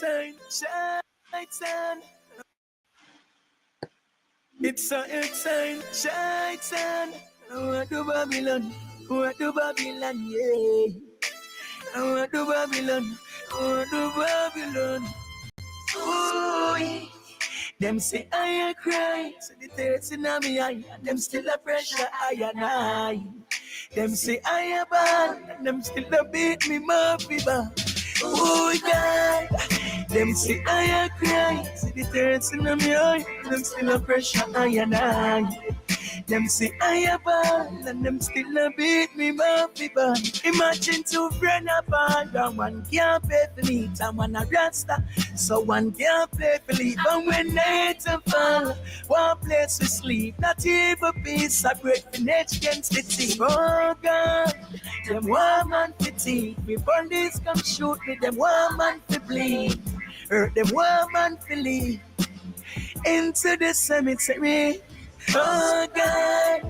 exciting, exciting. It's so exciting, exciting. I want to Babylon, I want to Babylon, yeah. I want to Babylon, I want to Babylon. Ooh, them say I cry, so the tears in my eye, and them still a pressure I and I. Them say I bad, and them still a beat me more fever. Oh God, them say I cry, so the tears in my eye, and them still a pressure I and I. Them say I bad, and them still a beat me more fever. Imagine two friends apart, and one can't pay for meat, and one a rasta. So one can't play for leave, and when night fall, one place to sleep. Not even peace, I break the net against the team. Oh God, them one man to teeth. Before this come shoot me, them one man to bleed. Hurt them one man to leave into the cemetery. Oh God,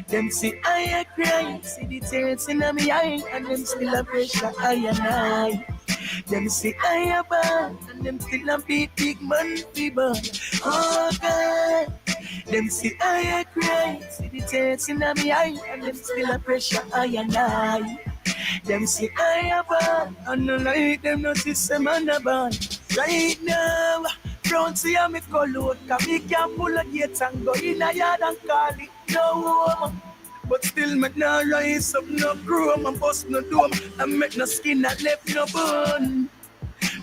them see I cry, see the tears in my eye, and them still a pressure I and I. Them say I bad, and them still a beat big man fever. Oh God, them say I cry, see the tears in my eye, and them still a pressure I and I. Them say I bad, and no like them no system and a bad. Right now, front see me color, cause me can pull a gate and go in a yard and call it no. But still me nah rise up no chrome and bust no dome and make no skin that left no bone.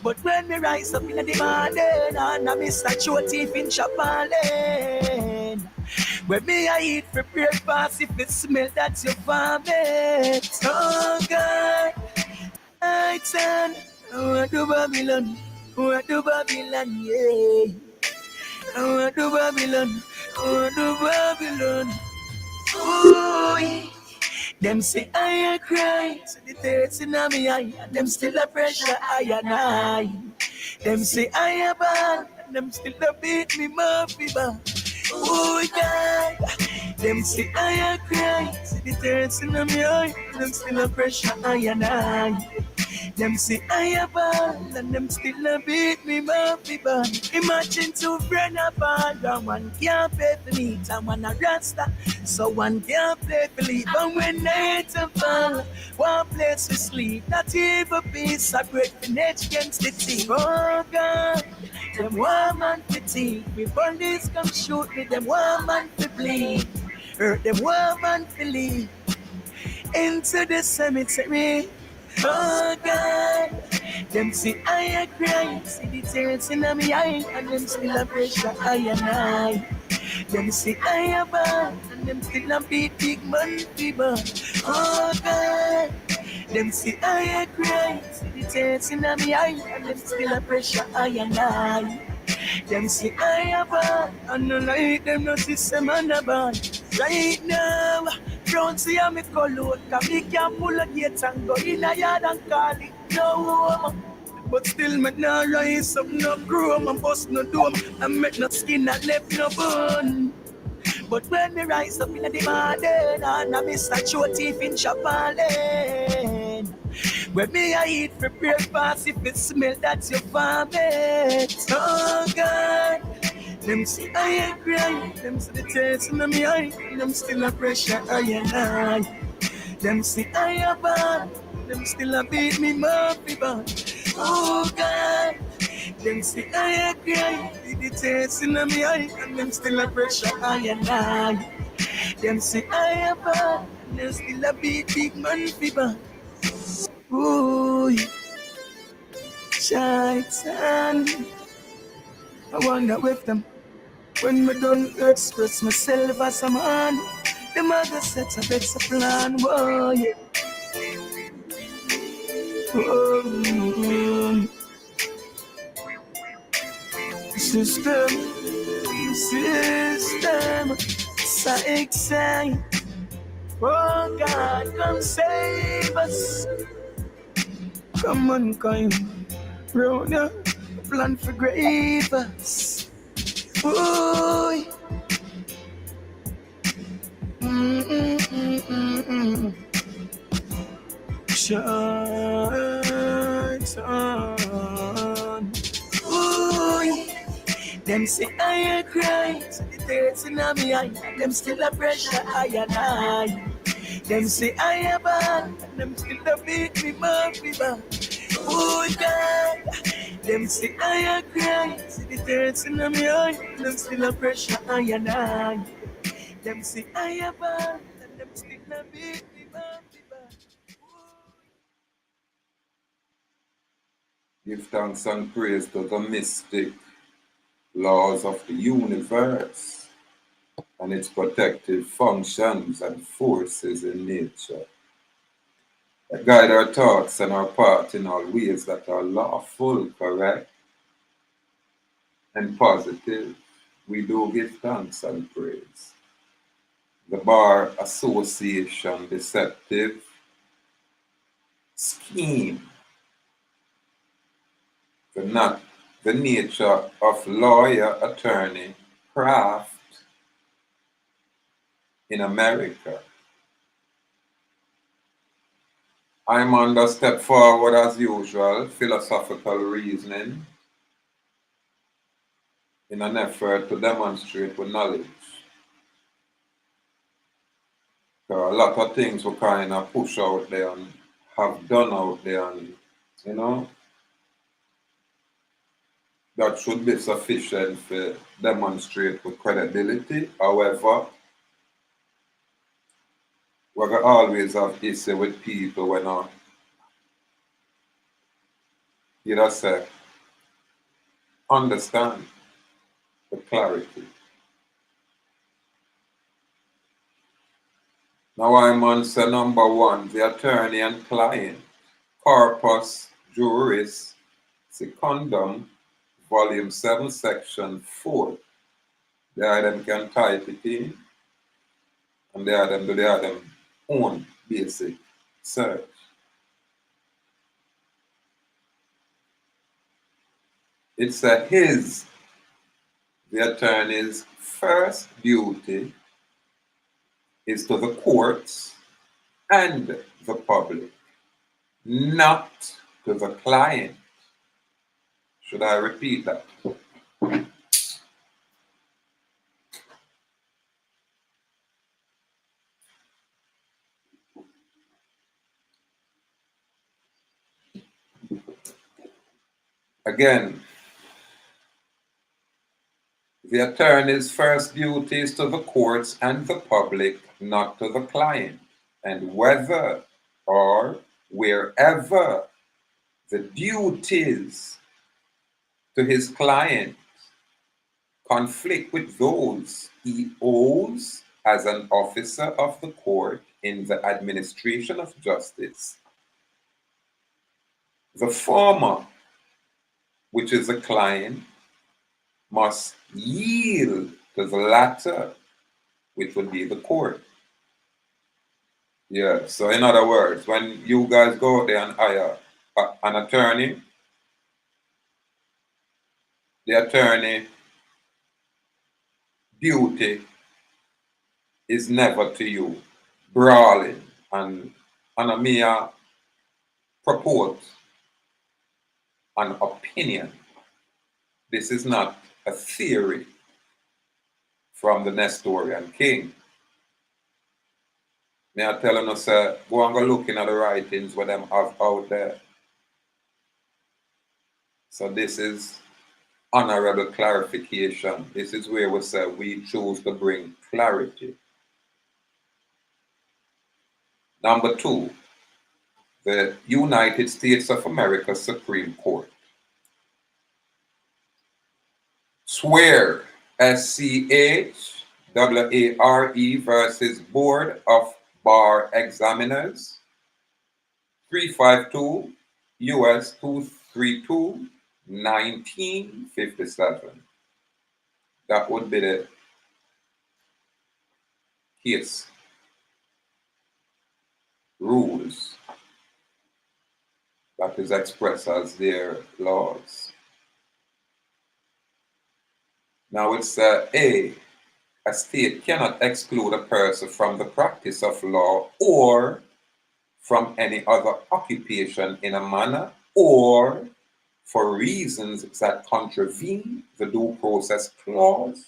But when me rise up in the morning and I miss a show teeth in Chapalene, when me I eat for breakfast if it smell that's your family. Oh God, I turn, I want to Babylon, I want to Babylon, yeah. I want to Babylon, I want to Babylon. Ooh, them say I cry, so the tears in my eye, and them still a pressure I and I. Them say I bad, and them still a beat me more fever. Oh God, them say I cry, so the tears in my eye, and them still a pressure I and I. Them say I bad, and them still a beat me more fever. Imagine two friends apart, and one can't pay for meat, and one a rasta. So one can't play for leave, and when night fall, one place to sleep. Not even peace, I break the net against the team. Oh God, them one man to teeth. Before this come shoot me, them one man to bleed. Hurt them one man to leave into the cemetery. Oh God, them see I cry, see the tears in my eye, and them still a pressure I and I. Them say I bad, and them still a beat big man fever. Oh God, them say I cry, see the tears in my eye, and them still a pressure I and I. Them say I bad, and no like them no system and a bad. Right now, don't see how me color, cause me can pull a gate and go in a yard and call it no. But still me nah rise up no chrome and bust no dome and make no skin that left no bone. But when me rise up in the morning and I miss a show teeth in Chapalene, when me I eat for breakfast if it smell that's your family. Oh God, them say I cry, them say the tears in my eye, them still a pressure I and I. Them say I bad, them still a beat me more fever. Oh God, them say I cry, the tears in my eye, and them still a pressure I and I. Them say I bad, them still a beat big man fever. Ooh, Shaitan, I wonder with them. When me done express myself as a man, the mother sets a better plan, whoa, yeah. Whoa. System, so exciting. Oh God, come save us. Come on, come, round ya, plan for grave us. Boy, Shaitan, Them say I cry, so the tears in me eye. Them still a pressure I and I. Them say I am bad, and them still a beat me back, me back. Oh God, them say I cry, so the tears in me eye. Them still a pressure I and I. Them say I am bad, and them still a beat me back, me back. Give thanks and praise to the mystic laws of the universe and its protective functions and forces in nature that guide our thoughts and our path in all ways that are lawful, correct, and positive. We do give thanks and praise. The Bar Association Deceptive scheme, the nature of lawyer, attorney, craft in America. I'm on the step forward as usual, philosophical reasoning in an effort to demonstrate with knowledge. There are a lot of things we kind of push out there and have done out there, and that should be sufficient to demonstrate with credibility. However, we're going to always have issue with people when you say, understand the clarity. Now I'm on say number 1, the attorney and client, Corpus Juris Secundum Volume 7, Section 4. The item can type it in, and the item do the item own basic search. It says the attorney's first duty is to the courts and the public, not to the client. Should I repeat that? Again, the attorney's first duty is to the courts and the public, not to the client. And whether or wherever the duties to his client conflict with those he owes as an officer of the court in the administration of justice, the former, which is the client, must yield to the latter, which would be the court. Yeah, so in other words, when you guys go out there and hire an attorney, the attorney duty is never to you brawling and a mere purport an opinion. This is not a theory from the Nestorian king. May I tell you, sir, go and go looking at the writings what them have out there. So this is honorable clarification. This is where we say we choose to bring clarity. Number 2, the United States of America Supreme Court. Schware, SCHWARE versus Board of Bar Examiners, 352 US 232 1957. That would be the case rules that is expressed as their laws. Now it's A state cannot exclude a person from the practice of law or from any other occupation in a manner or for reasons that contravene the due process clause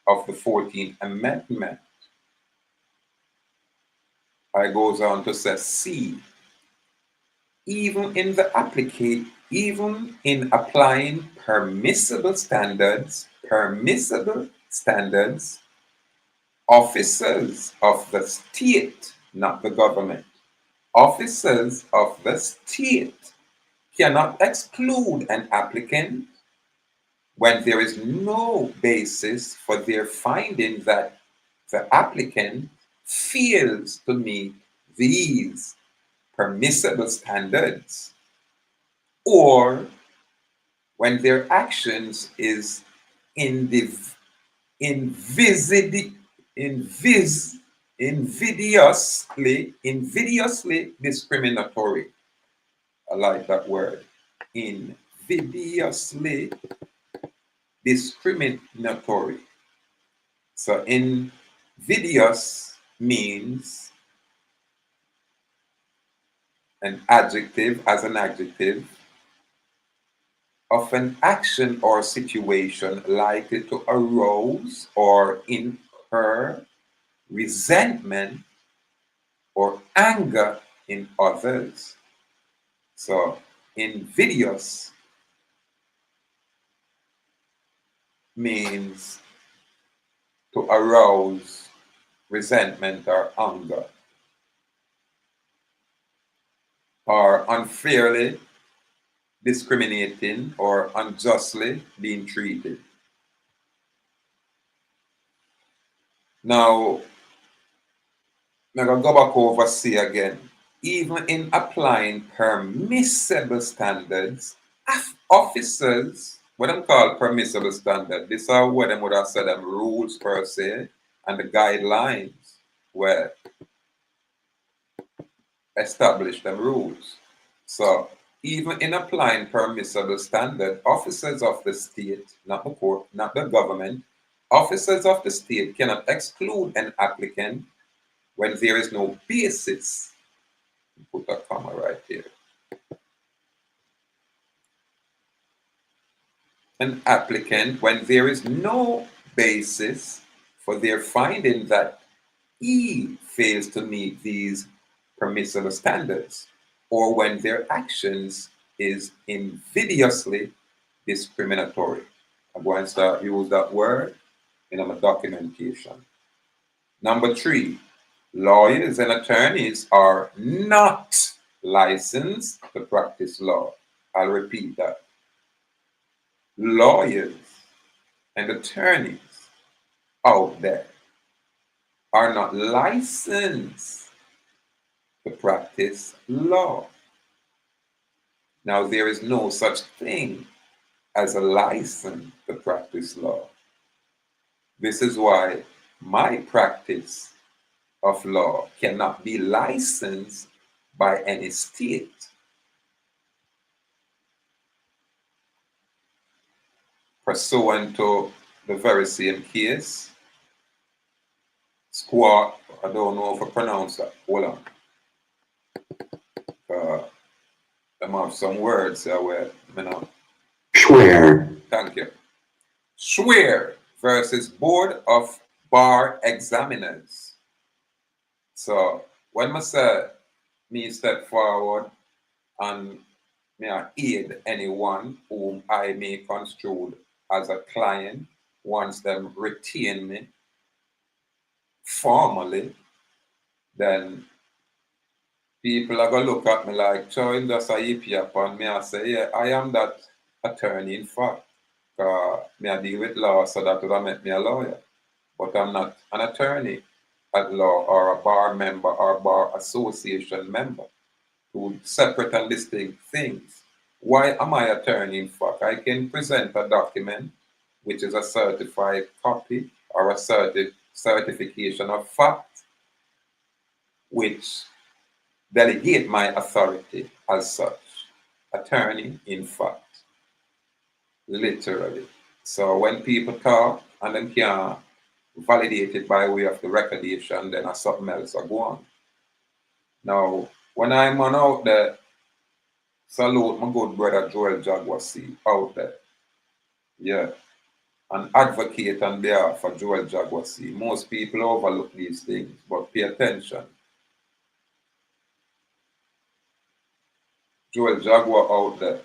of the 14th Amendment. I goes on to say C, even in applying permissible standards, officers of the state, not the government, officers of the state cannot exclude an applicant when there is no basis for their finding that the applicant fails to meet these permissible standards, or when their actions is invidiously discriminatory. I like that word. Invidiously discriminatory. So invidious means an adjective of an action or situation likely to arouse or incur resentment or anger in others. So invidious means to arouse resentment or anger, or unfairly discriminating or unjustly being treated. Now, I'm going to go back over C again. Even in applying permissible standards, officers, what them call permissible standards, this are what them would have said them rules per se, and the guidelines where establish them rules. So even in applying permissible standard, officers of the state, not the court, not the government, officers of the state cannot exclude an applicant when there is no basis. Put a comma right here. An applicant when there is no basis for their finding that he fails to meet these permissible standards, or when their actions is invidiously discriminatory. I'm going to start use that word in my documentation. Number 3, lawyers and attorneys are not licensed to practice law. I'll repeat that. Lawyers and attorneys out there are not licensed to practice law. Now, there is no such thing as a license to practice law. This is why my practice of law cannot be licensed by any state. Pursuant to the very same case, Schware, I don't know if I pronounce that. Hold on. I have some words where, Schware. Thank you. Schware versus Board of Bar Examiners. So when I say me step forward and may I aid anyone whom I may construe as a client once them retain me formally, then people are going to look at me like, showing just a hippie upon me and say, yeah, I am that attorney in fact. Me I deal with law, so that would have make me a lawyer. But I'm not an attorney at law or a bar member or bar association member. Two separate and distinct things. Why am I attorney in fact? I can present a document which is a certified copy or a certification of fact which delegate my authority as such. Attorney in fact. Literally. So when people talk and then can't validate it by way of the recordation, then something else will go on. Now, when I'm on out there salute my good brother Joel Jaguasi out there. Yeah. And advocate on behalf of Joel Jaguasi. Most people overlook these things, but pay attention. Joel Jaguar out there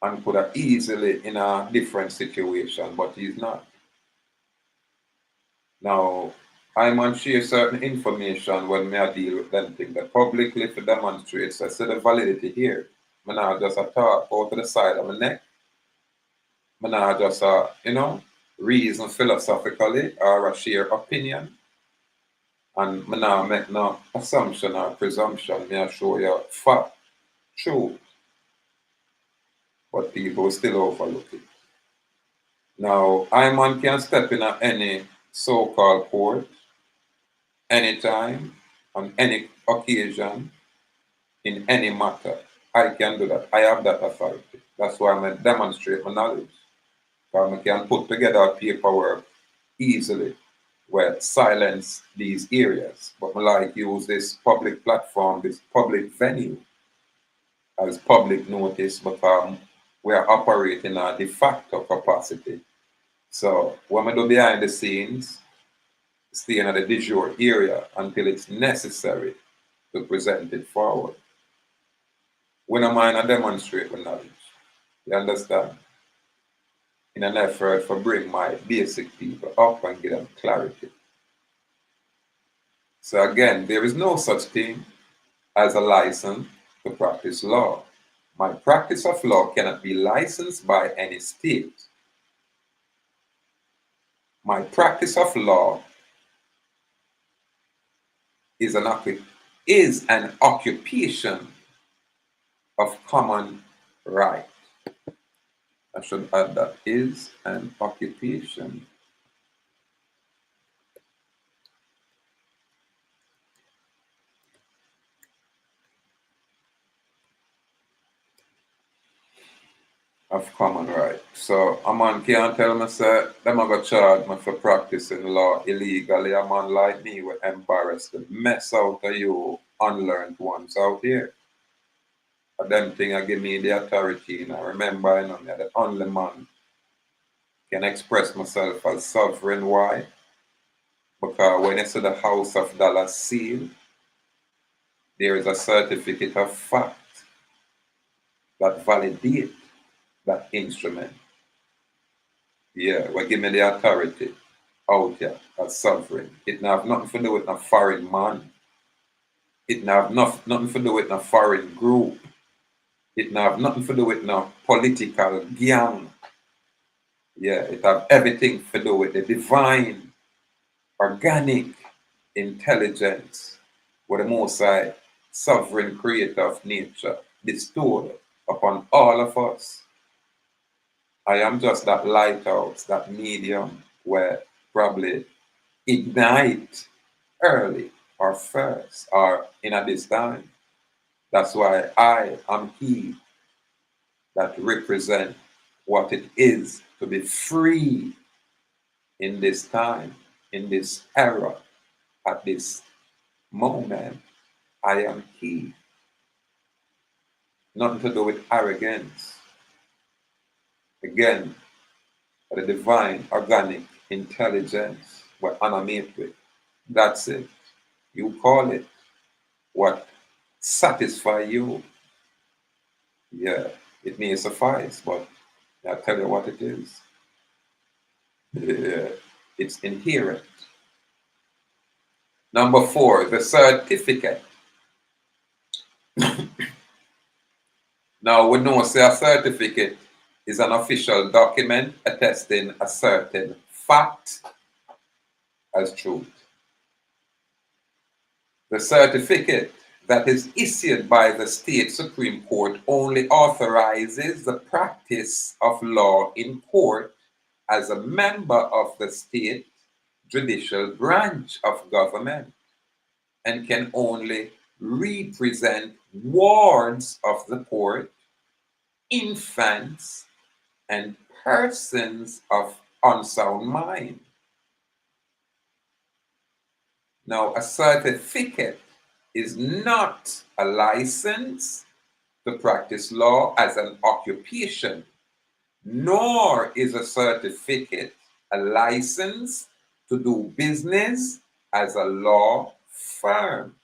and could have easily in a different situation, but he's not. Now, I man share certain information when I deal with them things that publicly to demonstrate. So I see the validity here. I'm not just a talk out to the side of my neck. I'm not just reason philosophically or a share opinion. And I not make no assumption or presumption. I show you fact, truth. But people still overlook it. Now, I man can step in at any so-called court, anytime, on any occasion, in any matter. I can do that. I have that authority. That's why I demonstrate my knowledge. Because I can put together paperwork easily where silence these areas. But I like use this public platform, this public venue as public notice because we are operating a de facto capacity. So when I do behind the scenes, staying at the de jure area until it's necessary to present it forward. We don't mind to demonstrate with knowledge. You understand? In an effort to bring my basic people up and give them clarity. So again, there is no such thing as a license to practice law. My practice of law cannot be licensed by any state. My practice of law is an occupation of common right. I should add that is an occupation of common right. So a man can't tell me say them a go charge me for practicing law illegally. A man like me will embarrass the mess out of you unlearned ones out here. But them thing I give me the authority, and I remember me the only man can express myself as sovereign. Why? Because when you see the House of Dollars seal, there is a certificate of fact that validates that instrument. Yeah, will give me the authority out here as sovereign. It not have nothing to do with a foreign man. It not have nothing to do with a foreign group. It not have nothing to do with no political gang. Yeah, it have everything to do with the divine, organic intelligence with the Most High, sovereign creator of nature, bestowed upon all of us. I am just that lighthouse, that medium where probably ignite early or first or in a this time. That's why I am he that represent what it is to be free in this time, in this era, at this moment. I am he. Nothing to do with arrogance. Again, the divine, organic intelligence we're animate with. That's it. You call it what satisfy you. Yeah, it may suffice, but I'll tell you what it is. Yeah, it's inherent. Number 4, the certificate. Now, we know say a certificate is an official document attesting a certain fact as truth. The certificate that is issued by the state Supreme Court only authorizes the practice of law in court as a member of the state judicial branch of government and can only represent wards of the court, infants, and persons of unsound mind. Now, a certificate is not a license to practice law as an occupation, nor is a certificate a license to do business as a law firm.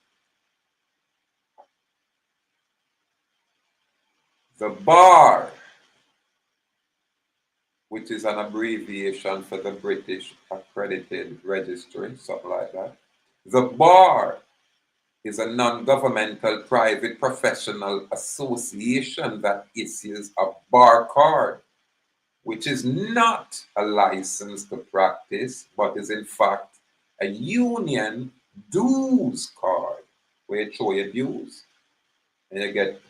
The bar, which is an abbreviation for the British Accredited Registry, something like that. The bar is a non-governmental private professional association that issues a bar card, which is not a license to practice, but is in fact a union dues card, where you show your dues and you get,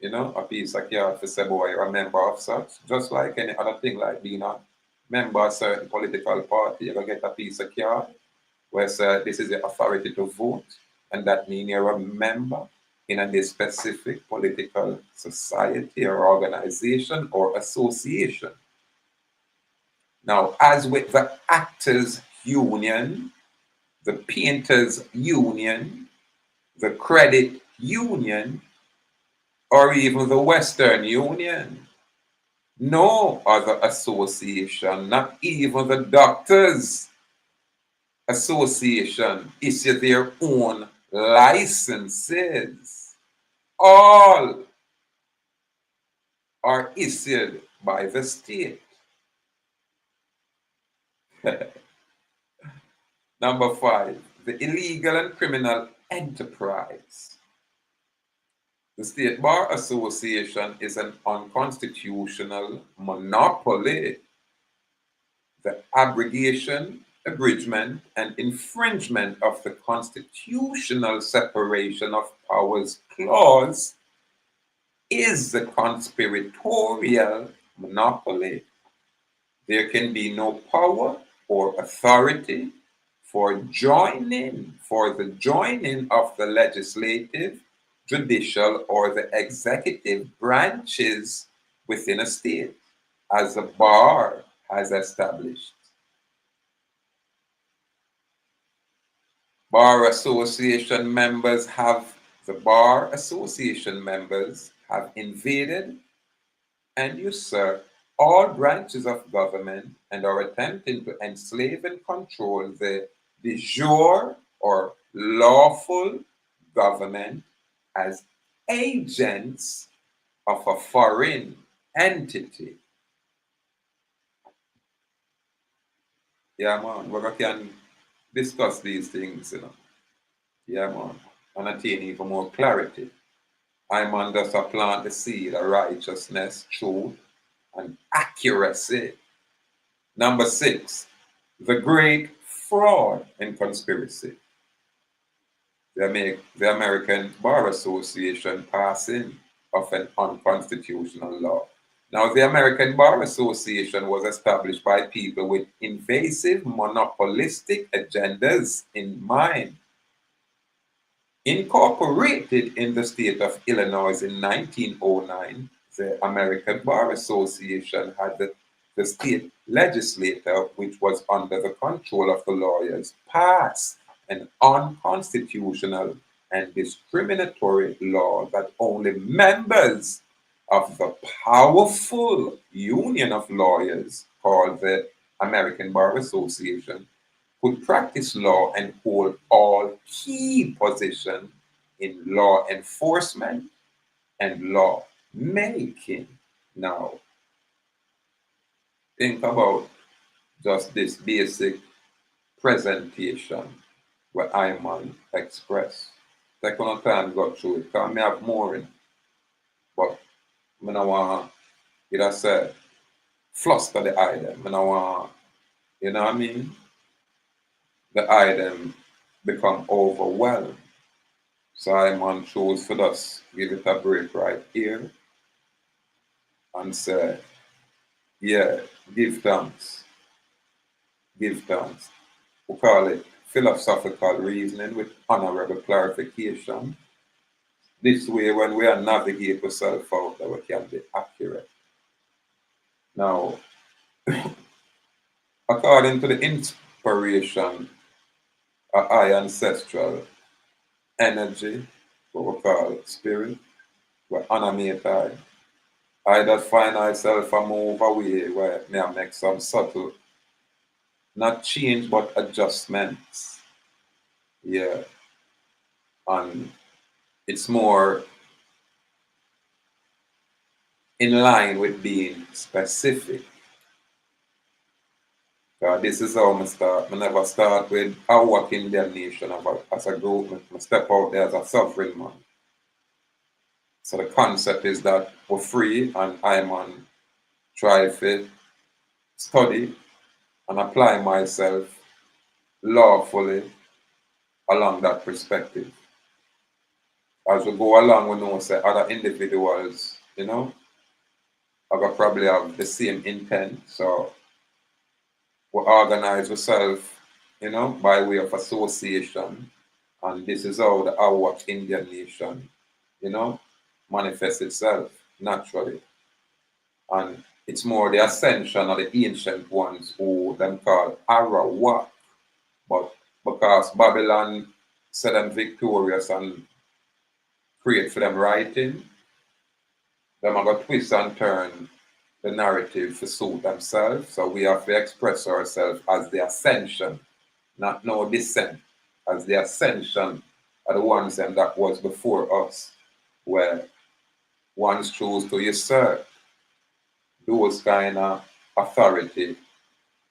a piece of card to say, boy, you're a member of such, just like any other thing, like being a member of a certain political party. You're going to get a piece of card where say, this is the authority to vote, and that means you're a member in a specific political society or organization or association. Now, as with the Actors Union, the Painters Union, the Credit Union, or even the Western Union, no other association, not even the Doctors Association, issue their own licenses. All are issued by the state. Number 5, the illegal and criminal enterprise. The State Bar Association is an unconstitutional monopoly. The abrogation, abridgment, and infringement of the constitutional separation of powers clause is the conspiratorial monopoly. There can be no power or authority for the joining of the legislative, judicial, or the executive branches within a state, as the bar has established. The Bar Association members have invaded and usurped all branches of government and are attempting to enslave and control the de jure or lawful government as agents of a foreign entity. Yeah, man, we can discuss these things, Yeah, man, and attain even more clarity. I, man, just plant the seed of righteousness, truth, and accuracy. Number 6, the great fraud and conspiracy. The American Bar Association passing of an unconstitutional law. Now, the American Bar Association was established by people with invasive monopolistic agendas in mind. Incorporated in the state of Illinois in 1909, the American Bar Association had the state legislature, which was under the control of the lawyers, pass an unconstitutional and discriminatory law that only members of the powerful union of lawyers called the American Bar Association could practice law and hold all key positions in law enforcement and law making. Now, think about just this basic presentation where I'm on express. Take on time to go through it, because I may have more in, but I don't want to, it I said, fluster the item. I don't want, you know what I mean? The item become overwhelmed. So I'm on choose for us, give it a break right here and say, yeah, give thanks. Give thanks. We call it philosophical reasoning with honorable clarification. This way, when we are navigate ourselves out, that we can be accurate. Now, according to the inspiration of our ancestral energy, what we call spirit, where animate I just find myself a move away where may I make some subtle, not change, but adjustments. Yeah. And it's more in line with being specific. This is how I start. I never start with I work in their nation as a group. I step out there as a sovereign man. So the concept is that we're free and I'm on try to study and apply myself lawfully along that perspective. As we go along, we know say other individuals, are gonna probably have the same intent. So we organize ourselves, by way of association. And this is how the our Indian nation, manifests itself naturally. And it's more the ascension of the ancient ones who them called Arawak. But because Babylon said them victorious and create for them writing, them are gonna twist and turn the narrative to suit themselves. So we have to express ourselves as the ascension, not no descent, as the ascension of the ones that was before us, where ones choose to usurp those kind of authority,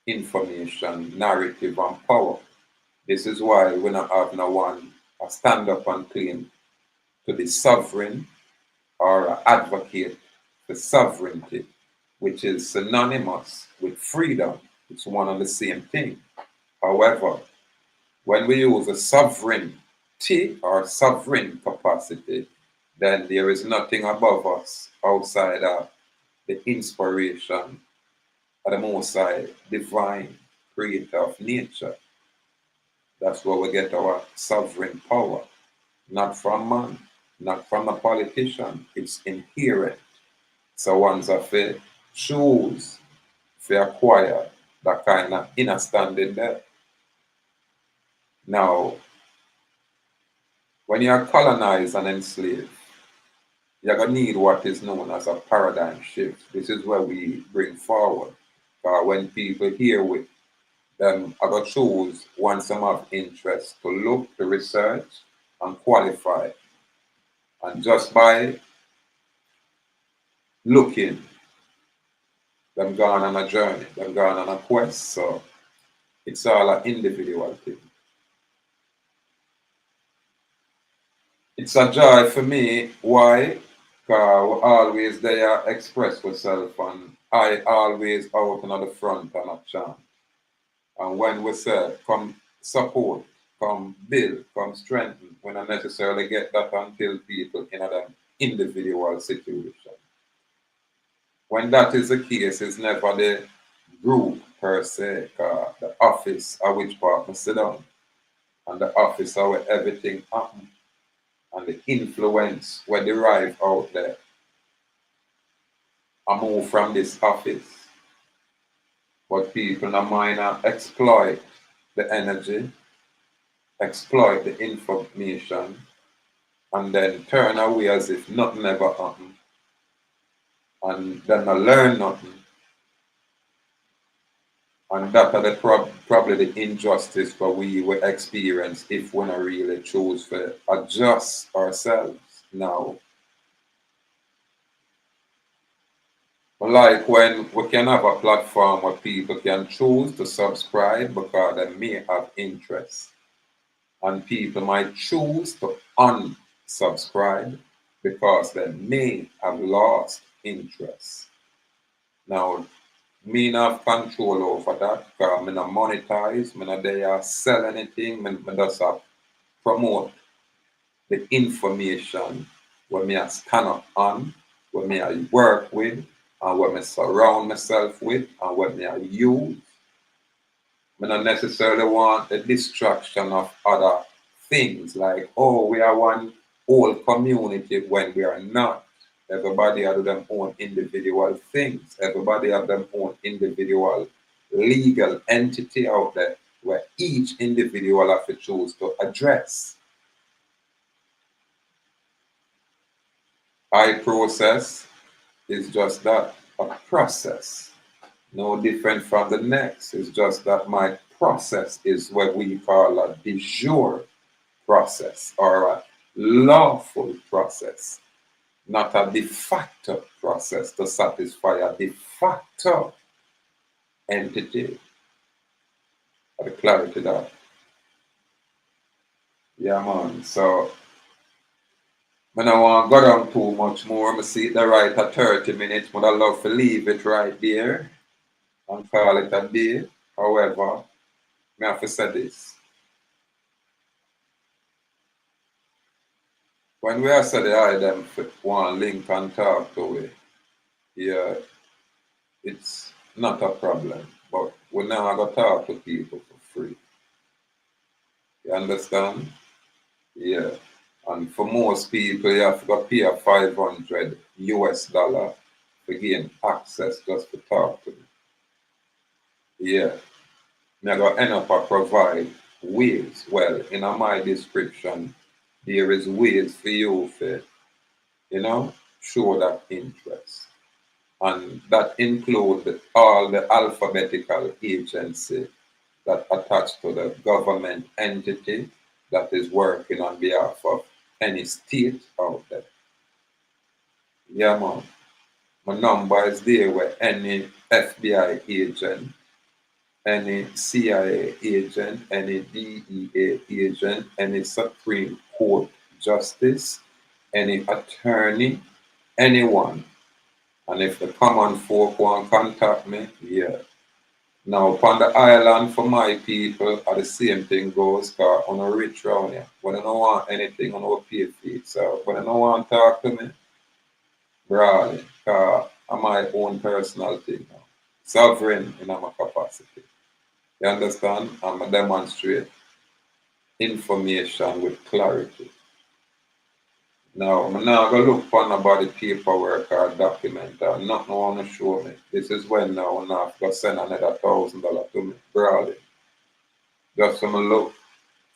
information, narrative, and power. This is why we not have no one stand up and claim to be sovereign or advocate for sovereignty, which is synonymous with freedom. It's one and the same thing. However, when we use a sovereignty or sovereign capacity, then there is nothing above us outside of the inspiration of the Most High, divine creator of nature. That's where we get our sovereign power, not from man, not from a politician. It's inherent. So one's have to choose to acquire that kind of inner standing there. Now, when you are colonized and enslaved, you're going to need what is known as a paradigm shift. This is where we bring forward. When people hear with them, are going to choose once some have interest to look, to research, and qualify. And just by looking, them gone on a journey, them gone on a quest. So it's all an individual thing. It's a joy for me. Why? Because we always there express ourselves and I always out on the front and a chant. And when we say come support, come build, come strengthen, we don't necessarily get that until people in an individual situation. When that is the case, it's never the group per se, the office at which part we sit down, and the office are where everything happens, and the influence we derive out there. I move from this office, but people in the mind exploit the energy, exploit the information, and then turn away as if nothing ever happened, and then I learn nothing. And that are the probably the injustice that we will experience if we not really choose to adjust ourselves now. Like when we can have a platform where people can choose to subscribe because they may have interest. And people might choose to unsubscribe because they may have lost interest. Now, me not have control over that because I not monetize, I not there sell anything, I just promote the information where me I stand up on, where me I work with, and what I surround myself with, and what I use. I don't necessarily want the distraction of other things like, oh, we are one whole community when we are not. Everybody have their own individual things. Everybody have their own individual legal entity out there where each individual have to choose to address. I process is just that, a process. No different from the next. It's just that my process is what we call a de jure process or a lawful process, not a de facto process to satisfy a de facto entity. For the clarity that. Yeah, man. So, I don't want to go down too much more. I see it the right at 30 minutes, but I love to leave it right there and call it a day. However, I have to say this. When we are say the item one link and talk to it, yeah, it's not a problem. But we now go talk to people for free. You understand? Yeah. And for most people, you have to go pay a $500 to gain access just to talk to me. Yeah. I'm going to end up and provide ways. Well, in my description, there is ways for you to, show that interest. And that includes all the alphabetical agency that attach to the government entity that is working on behalf of any state out there. Yeah, man. My number is there where any FBI agent, any CIA agent, any DEA agent, any Supreme Court justice, any attorney, anyone. And if the common folk want to contact me, yeah. Now, upon the island for my people, the same thing goes, because I'm a rich round here. When I don't want anything, I don't pay for it. So, when I don't want to talk to me, brawling, because I'm my own personal thing now. Sovereign in my capacity. You understand? I'm going to demonstrate information with clarity. Now, I'm not going to look for nobody paperwork or document or nothing want to show me. This is when now I'm not going to send another $1,000 to me, brawling. Just for me look,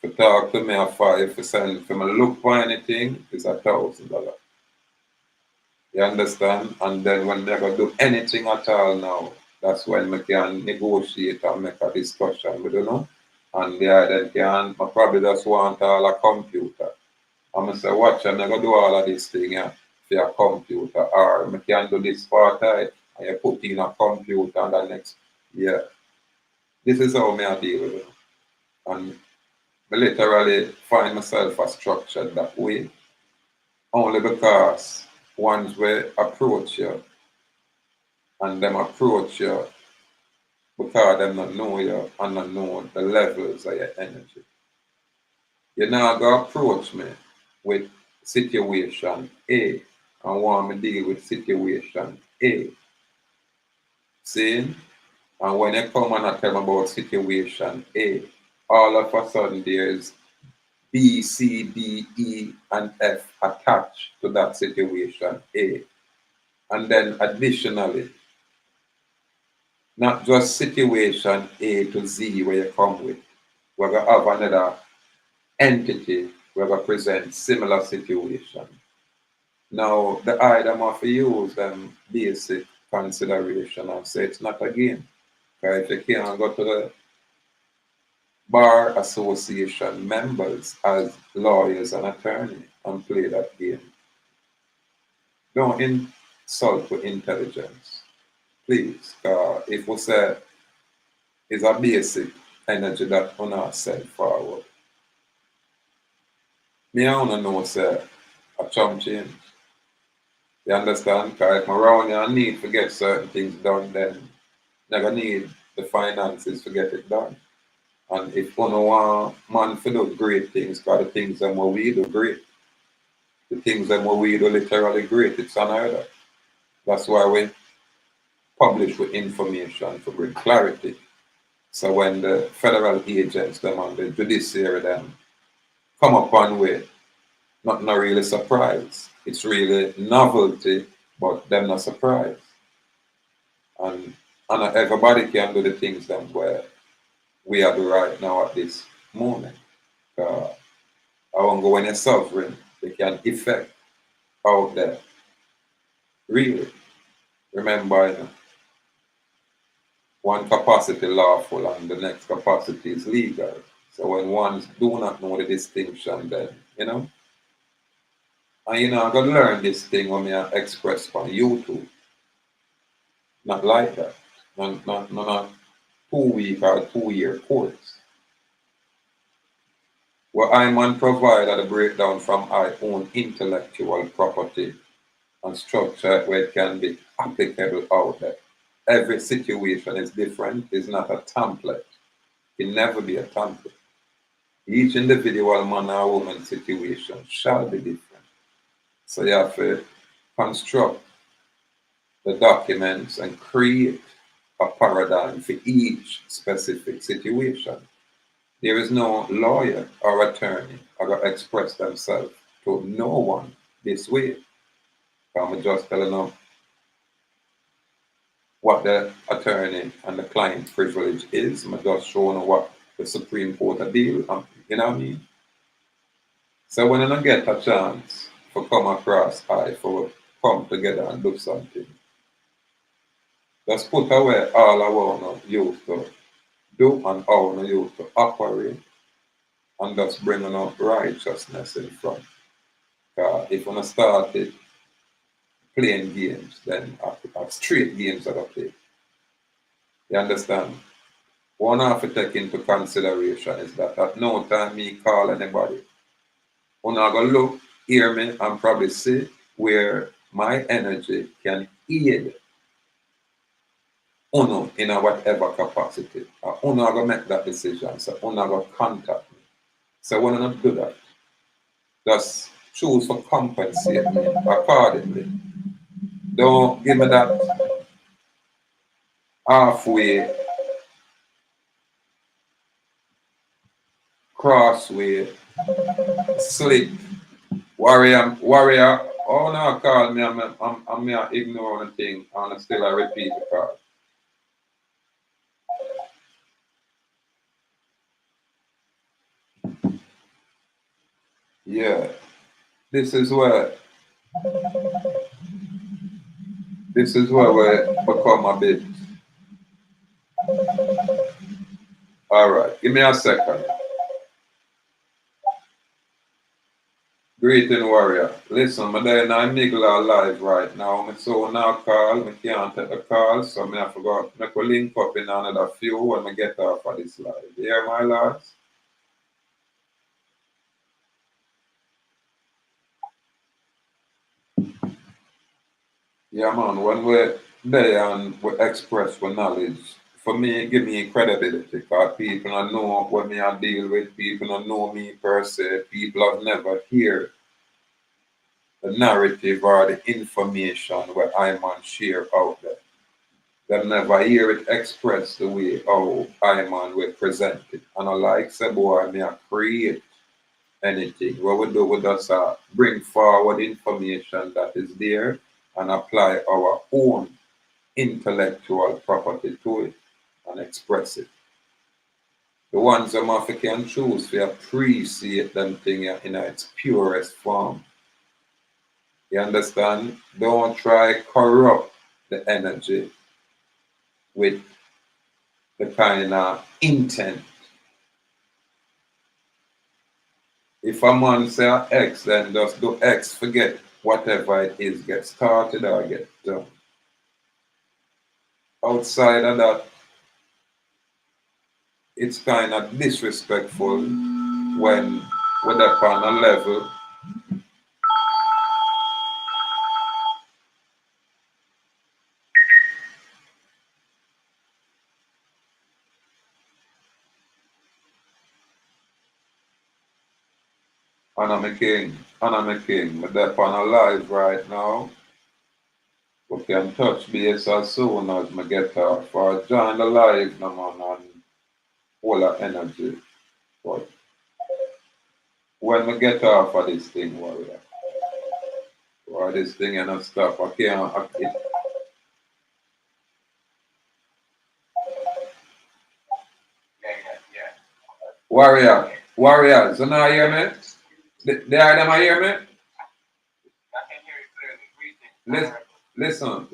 to talk to me or for send, for me look for anything, is $1,000. You understand? And then when they're going to do anything at all now, that's when we can negotiate and make a discussion with you. And then I probably just want all a computer. I'm going to say, watch, I'm going to do all of this thing for your computer. Or I can do this part and you put in a computer and the next, yeah. This is how I deal with it. And I literally find myself structured that way. Only because once we approach you, and them approach you because them not know you and not know the levels of your energy. You're not going to approach me with situation A and want me to deal with situation A. See? And when you come and I tell me about situation A, all of a sudden there's B, C, D, E, and F attached to that situation A. And then additionally, not just situation A to Z where you come with. We're going to have another entity where we present similar situation. Now, the item of use them basic consideration and say it's not a game. Because if you can't go to the Bar Association members as lawyers and attorneys and play that game, don't insult with intelligence. Please, if we say it's a basic energy that we not send forward. Me I wanna know say a chump change. You understand? Because if I'm around here I need to get certain things done, then never need the finances to get it done. And if you don't want man to do great things, because the things that we do great. The things that we do literally great, it's unheard of. That's why we publish with information to bring clarity. So when the federal agents them and the judiciary them come upon with not really surprised. It's really novelty, but them not surprised. And everybody can do the things them where we are doing right now at this moment. I won't go when you're suffering, they can effect out there. Really. Remember, you know, one capacity lawful and the next capacity is legal. So when ones do not know the distinction, then, you know, and you know, I'm going to learn this thing when I express on YouTube. Not like that. Not 2 week or 2 year course. Where I man provide the breakdown from our own intellectual property and structure where it can be applicable out there. Every situation is different, it's not a template. It can never be a template. Each individual man or woman situation shall be different. So you have to construct the documents and create a paradigm for each specific situation. There is no lawyer or attorney who will express themselves to no one this way. I'm just telling them what the attorney and the client privilege is. I'm just showing what the Supreme Court deal. You know what I mean? So when I get a chance for come across for come together and do something, just put away all I want to use to do and how I use to operate and just bring enough righteousness in front. If I started playing games, then I straight games that I play. You understand? One I have to take into consideration is that at no time me call anybody. When I go look, hear me, and probably see where my energy can aid Uno in a whatever capacity. Uno go make that decision, so Uno go contact me. So when I do that, just choose to compensate me accordingly. Don't give me that halfway, crossway, slick, warrior. Oh no, call me. I'm ignoring the thing, and still I repeat the call. Yeah, this is where we become a bit. All right, give me a second. Greeting warrior. Listen, I'm there in Migla live right now. So now call, I can't take the call, so I forgot. I will link up in another few when I get off of this live. You hear my lads? Yeah, man, when we're there and we express our knowledge, for me, it give me credibility because people don't know what me I deal with, people don't know me per se, people have never hear the narrative or the information where I man share out there. They never hear it expressed the way how I man will present it. And I like say, boy, me I create anything. What we do, we just bring forward information that is there and apply our own intellectual property to it and express it. The ones that can choose to appreciate them thing in its purest form. You understand? Don't try corrupt the energy with the kind of intent. If a man say X, then just do X, forget whatever it is, get started or get done. Outside of that, it's kind of disrespectful when we're up on a level and I'm a king, but up on a live right now. We can touch base as soon as we get off or join the live no man and full of energy. But when we get off of this thing, warrior, or this thing and stop, I can't warriors, you know hear me? They are them hear me? Listen, listen.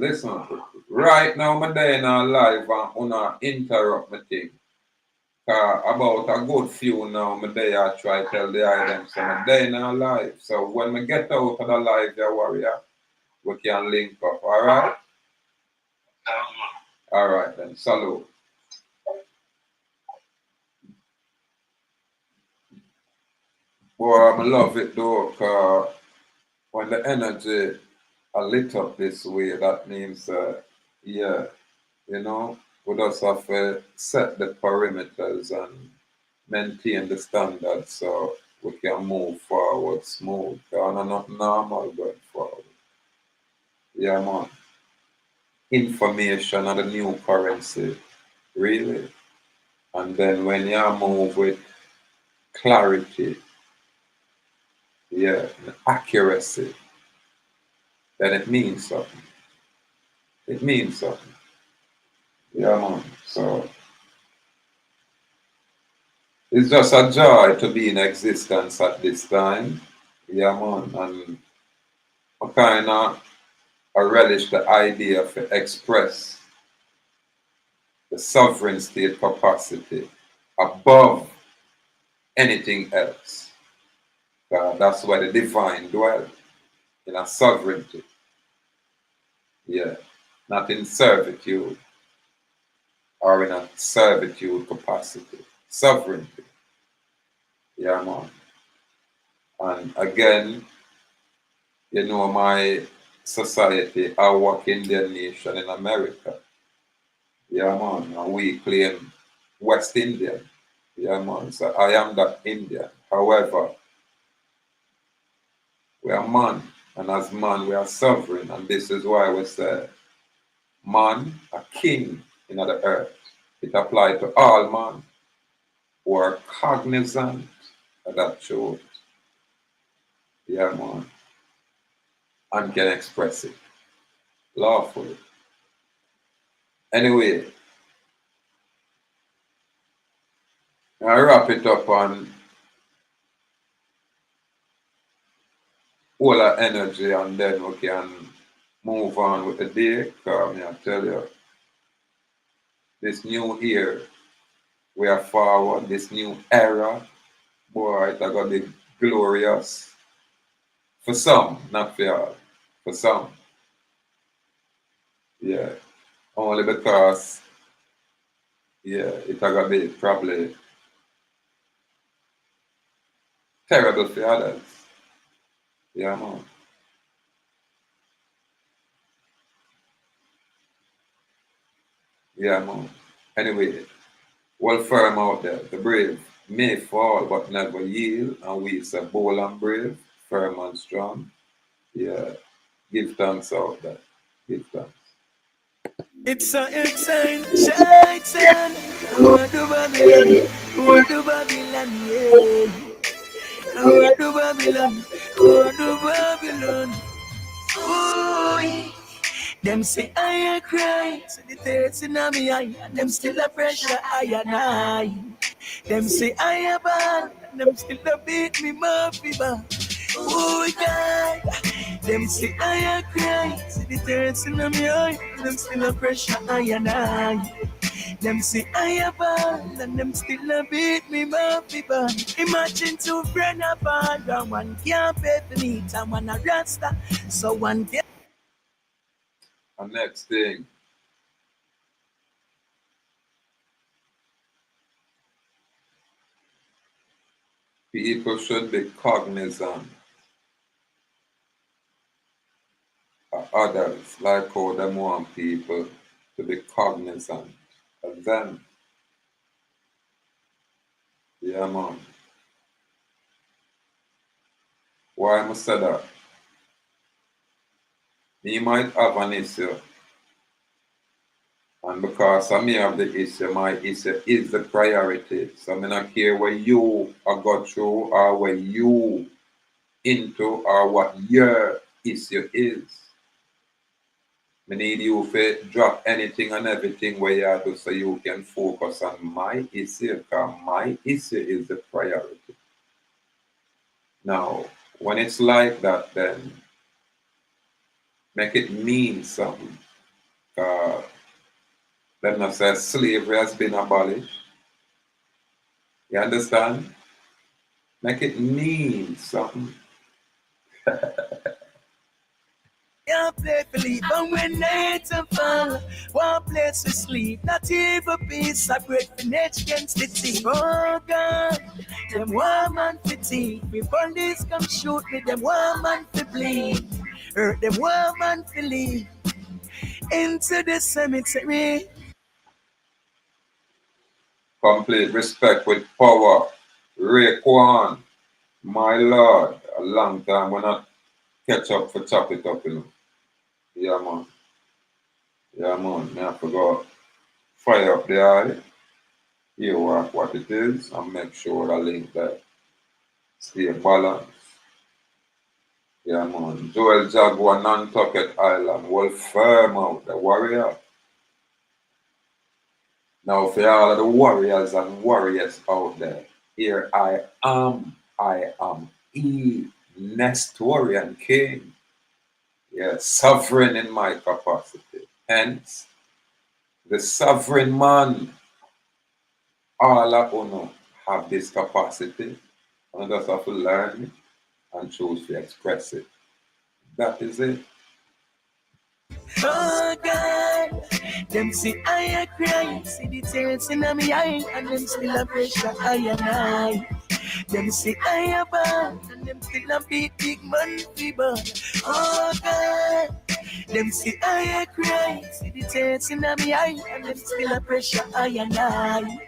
Right now, I'm there in a live and una interrupt me thing. About a good few now, I'm there I try tell the item, so I'm there in a live. So when we get out of the live, you warrior, we can link up, alright? Alright then, salute. Boy, I love it though, cause when the energy are lit up this way, that means, yeah, you know, we just have to set the perimeters and maintain the standards so we can move forward smooth. And not normal going forward. Yeah, man. Information are the new currency, really. And then when you move with clarity, yeah, and accuracy, then it means something. It means something. Yeah, man. So it's just a joy to be in existence at this time. Yeah, man. And I kind of relish the idea to express the sovereign state capacity above anything else. That's where the divine dwells, in a sovereignty. Yeah. Not in servitude or in a servitude capacity. Sovereignty. Yeah, man. And again, you know, my society, I work Indian nation in America. Yeah, man. And we claim West Indian. Yeah, man. So I am that Indian. However, we are man, and as man, we are sovereign. And this is why we say, man, a king in the earth. It applies to all man who are cognizant of that truth. Yeah, man. And can express it lawfully. Anyway, I wrap it up on all our energy and then we can move on with the day. Because I tell you, this new year, we are forward, this new era, boy, it's going to be glorious. For some, not for all. For some. Yeah. Only because, yeah, it's going to be probably terrible for others. Yeah, man. Yeah, man. Anyway, well firm out there. The brave may fall but never yield. And we say bold and brave, firm and strong. Yeah. Give thanks out there. Give thanks. It's a exciting. What do Babylon? What do Babylon? Yeah. What do Babylon? What do Babylon? Ooh. Them say I cry, so the tears in me eye, and them still a pressure I and I. Them say I a bad, and them still a beat me mafia back. Oh God, them say I a cry, so the tears in me eye, and them still a pressure I and I. Them say I a bad, and them still a beat me mafia back. Imagine two friends apart, and one can't pay for meat, and one a rasta, so one can't. And next thing, people should be cognizant of others, like how them want people to be cognizant of them. Yeah, man. Why must I say that? Me might have an issue, and because I may have the issue, my issue is the priority. So I don't care where you are got through or where you into or what your issue is. I need you to drop anything and everything where you do so you can focus on my issue, because my issue is the priority. Now, when it's like that, then Make it mean something. Let me say slavery has been abolished. You understand? Make it mean something. Can't play for leave, and when night and fall, one place to sleep, not even peace, I break the net against the team. Oh God, them one man for teeth, the police come shoot me, them one man for bleed, hurt them one man for leave, into the cemetery. Complete respect with power. Raekwon, my lord, a long time when I catch up for chop it up, you know. Yeah, man. Yeah, man. I forgot. Fire up the eye. Hear what it is and make sure the link that stay balanced. Yeah, man. Joel Jaguar, Nantucket Island, well firm out, the warrior. Now, for all of the warriors and warriors out there, here I am Nestorian King. Yeah, sovereign in my capacity. Hence, the sovereign man, all of you have this capacity. And just have to learn it and choose to express it. That is it. Oh God, them see I cry, see the tears in my eye, and them still a pressure I and I. Them see I a bad, and them still a beat big man fever. Oh God, them see I cry, see the tears in my eye, and them still a pressure I and I.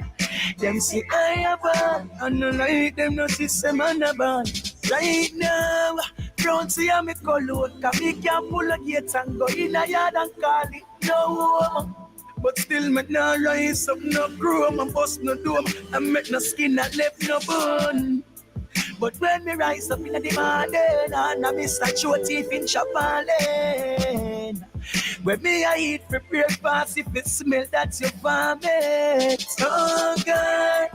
Them see I a bad, and no like them no see some man a bad. Right now, don't see how me call out, cause me can pull a gate and go in a yard and call it no. But still me nah rise up no chrome and bust no dome and make no skin that left no bone. But when me rise up in the morning and I miss a show teeth in Chapalane, when me I eat for breakfast, if it smell that's your vomit. Oh God,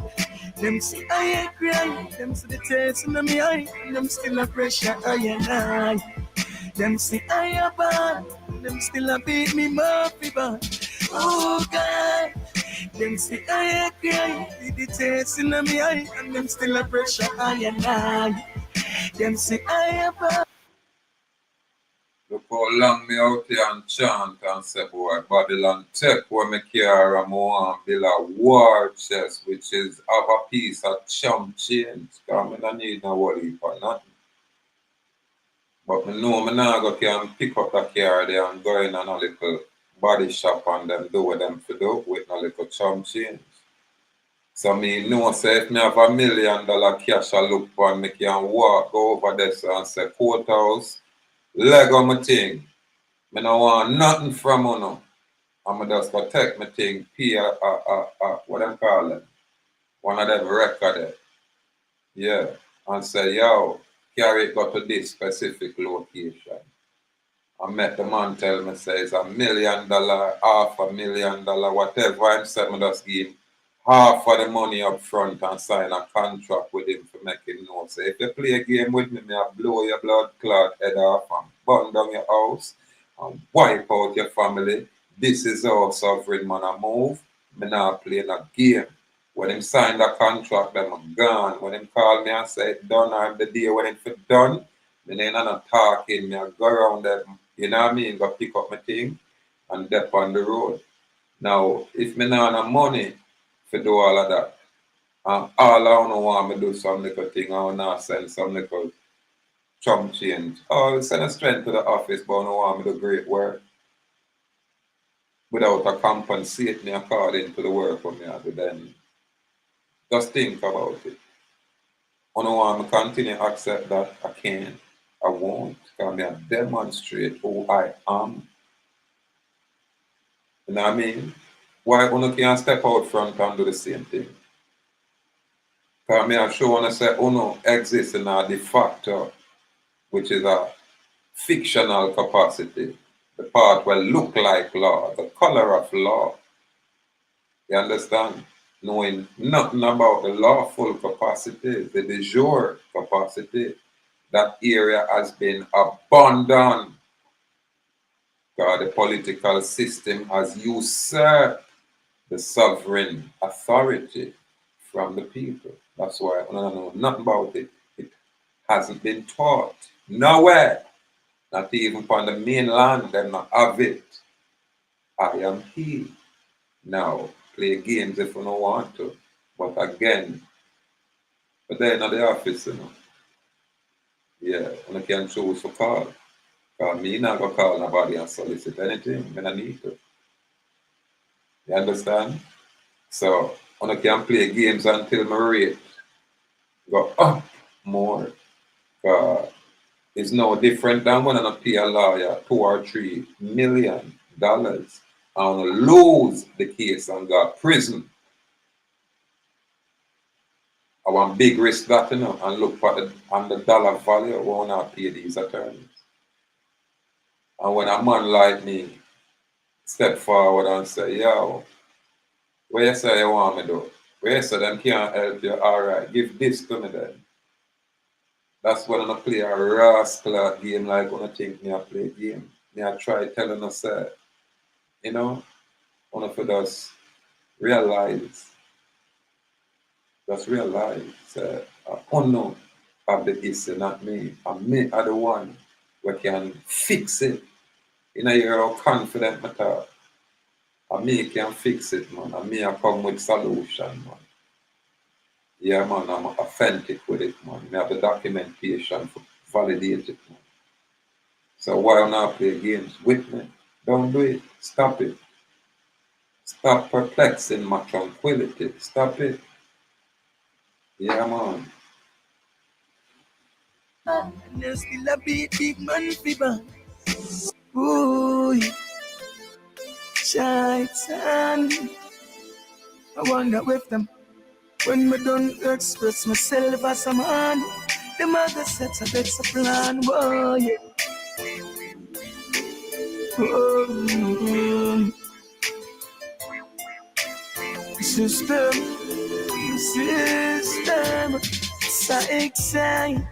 them see I cry, them see the tears in my eye, and them still a pressure I and I. Them see I a bad, them still a beat me murphy bad. Oh God, them see I cry, see the tears in my eye, and them still a pressure I and I. Them see I a bad. Look how long me out here and chant and say, boy, Babylon take where me care and want build a war chest, which is have a piece of chump change. Because I don't need no worry for nothing. But me know me now go can pick up the car there and go in a little body shop and them do what them to do with a little chump change. So me know say if me have $1 million cash I look for, me can walk go over there and say courthouse, Lego my thing. Me no want nothing from you. I'm just go take my thing, pay what them call it? One of them record it. Yeah. And say, yo, carry it go to this specific location. I met the man tell me say it's $1 million, $500,000, whatever. I said me just give him half of the money up front and sign a contract with him to make him know. So if you play a game with me, I blow your blood clot head off and burn down your house and wipe out your family. This is how sovereign man I move. Me not play a game. When him sign the contract, them are gone. When him call me and say it done, I'm the day when it's done, then ain't not talking. Me I go around them, you know what I mean? Go pick up my thing and dip on the road. Now, if me not have money to do all of that, and all I don't want me do some little thing, I want to send some little chump change. Oh, send a strength to the office, but I don't want me to do great work without a compensate me according to the work for me I do then. Just think about it. I don't want to continue to accept that. I can't. I won't. Because I demonstrate who I am. You know what I mean? Why you can't step out front and do the same thing? Because I sure want to say uno exists in a de facto, which is a fictional capacity. The part where look like law, the color of law. You understand? Knowing nothing about the lawful capacity, the de jure capacity, that area has been abandoned. because the political system has usurped the sovereign authority from the people. That's why I don't know nothing about it. It hasn't been taught nowhere, not even on the mainland. They not have it. I am he. Now, play games if you don't want to. But again, but they're not the office, you know. Yeah, and I can choose for call. Because me not going to call nobody and solicit anything. I don't need to. You understand? So, I can play games until my rate go up more. It's no different than when I pay a lawyer $2 or $3 million and lose the case and go to prison. I want big risk that, you know, and look for the dollar value when I pay these attorneys. And when a man like me step forward and say, yo, where you say you want me to do? Where you say them can't help you? All right, give this to me then. That's when I play a rascal game like when I think me I play a game. Me I try telling us, you know, one of us realize, just realize, unknown of the issue, not me. And me are the one who can fix it. You know, you're how confident I talk. And me can fix it, man. And me I come with solution, man. Yeah, man, I'm authentic with it, man. I have the documentation for validate it, man. So why not play games with me? Don't do it. Stop it. Stop perplexing my tranquility. Stop it. Yeah, man. There's still a big man fever. Ooh, shaitan. I wonder with them. When me done express myself as a man, the mother sets a better plan, boy. Oh, system, so exciting.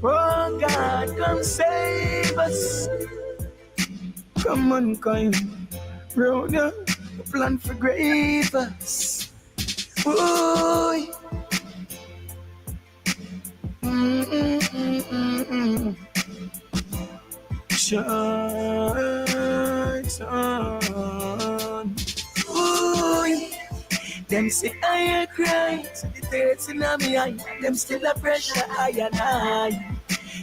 Oh God, come save us. Come on, kind, round ya, plan for great us. Boy. Shaitan. Ooh, them say I cry, so the tears in me eye. Them still a pressure I and I.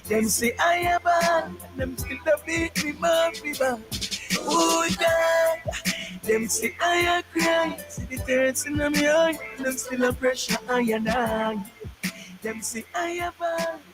Them say I bad, them still a beat me back, me back. Oh God, them say I cry, so the tears in me eye. Them still a pressure I and I. Them say I bad,